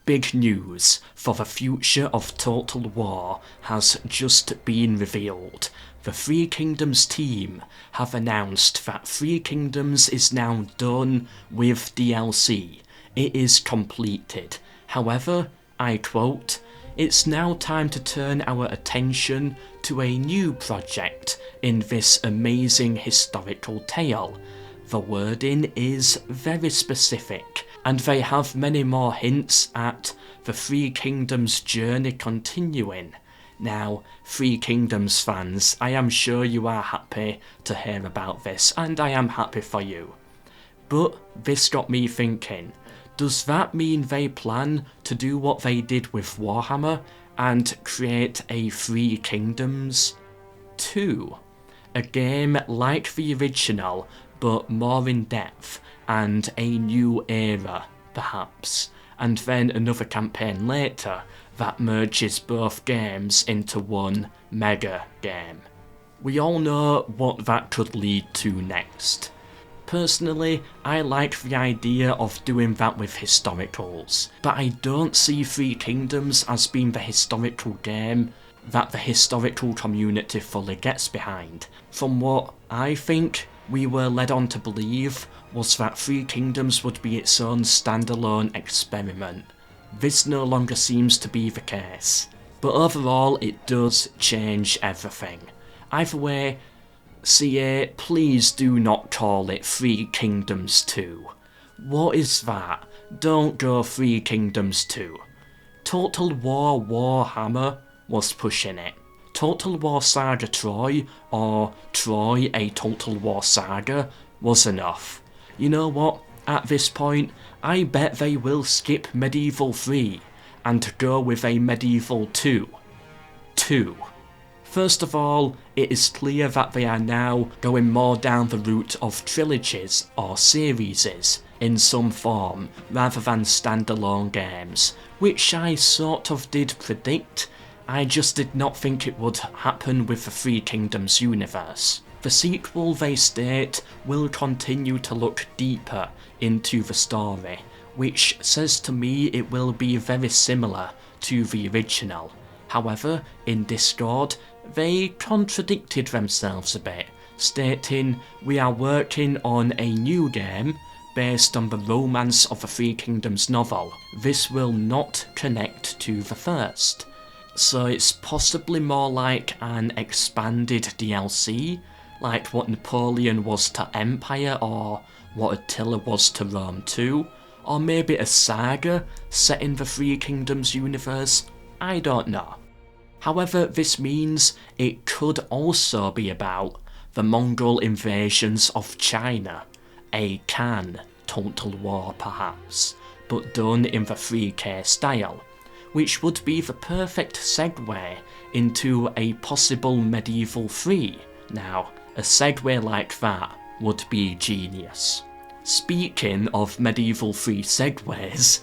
big news for the future of Total War has just been revealed. The Three Kingdoms team have announced that Three Kingdoms is now done with DLC. It is completed. However, I quote, "It's now time to turn our attention to a new project in this amazing historical tale." The wording is very specific, and they have many more hints at the Three Kingdoms journey continuing. Now, Three Kingdoms fans, I am sure you are happy to hear about this, and I am happy for you. But this got me thinking, does that mean they plan to do what they did with Warhammer and create a Three Kingdoms 2? A game like the original, but more in depth, and a new era, perhaps, and then another campaign later that merges both games into one mega game. We all know what that could lead to next. Personally, I like the idea of doing that with historicals, but I don't see Three Kingdoms as being the historical game that the historical community fully gets behind. From what I think we were led on to believe was that Three Kingdoms would be its own standalone experiment. This no longer seems to be the case, but overall it does change everything. Either way, CA, please do not call it Three Kingdoms 2. What is that? Don't go Three Kingdoms 2. Total War Warhammer was pushing it. Total War Saga Troy, or Troy a Total War Saga, was enough. You know what? At this point, I bet they will skip Medieval 3 and go with a Medieval 2. First of all, it is clear that they are now going more down the route of trilogies or serieses in some form rather than standalone games, which I sort of did predict. I just did not think it would happen with the Three Kingdoms universe. The sequel, they state, will continue to look deeper into the story, which says to me it will be very similar to the original. However, in Discord, they contradicted themselves a bit, stating, "We are working on a new game based on the romance of the Three Kingdoms novel. This will not connect to the first." So it's possibly more like an expanded DLC, like what Napoleon was to Empire or what Attila was to Rome 2, or maybe a saga set in the Three Kingdoms universe, I don't know. However, this means it could also be about the Mongol invasions of China, a Khan Total War perhaps, but done in the 3K style, which would be the perfect segue into a possible Medieval 3. Now, a segue like that would be genius. Speaking of Medieval 3 segues,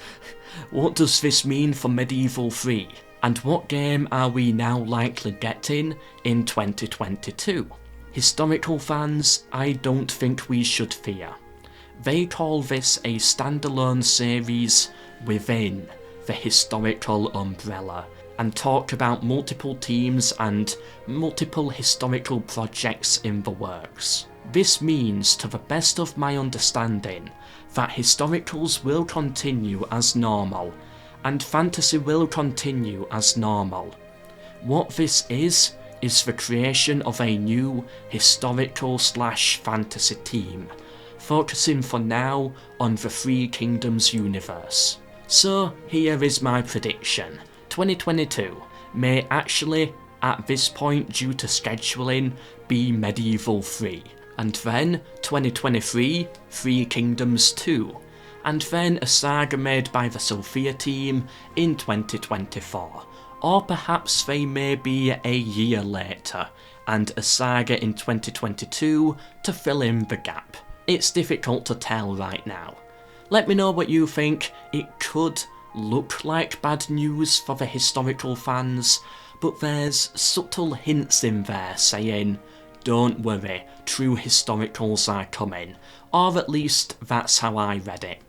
what does this mean for Medieval 3? And what game are we now likely getting in 2022? Historical fans, I don't think we should fear. They call this a standalone series within the historical umbrella, and talk about multiple teams and multiple historical projects in the works. This means, to the best of my understanding, that historicals will continue as normal, and fantasy will continue as normal. What this is the creation of a new historical/fantasy team, focusing for now on the Three Kingdoms universe. So here is my prediction. 2022 may actually, at this point due to scheduling, be Medieval 3, and then 2023, Three Kingdoms 2, and then a saga made by the Sofia team in 2024. Or perhaps they may be a year later, and a saga in 2022 to fill in the gap. It's difficult to tell right now. Let me know what you think. It could look like bad news for the historical fans, but there's subtle hints in there saying, don't worry, true historicals are coming, or at least that's how I read it.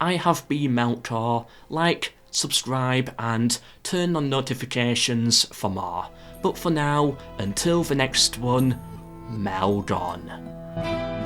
I have been MELKOR, like subscribe and turn on notifications for more. But for now, until the next one, MELKOR.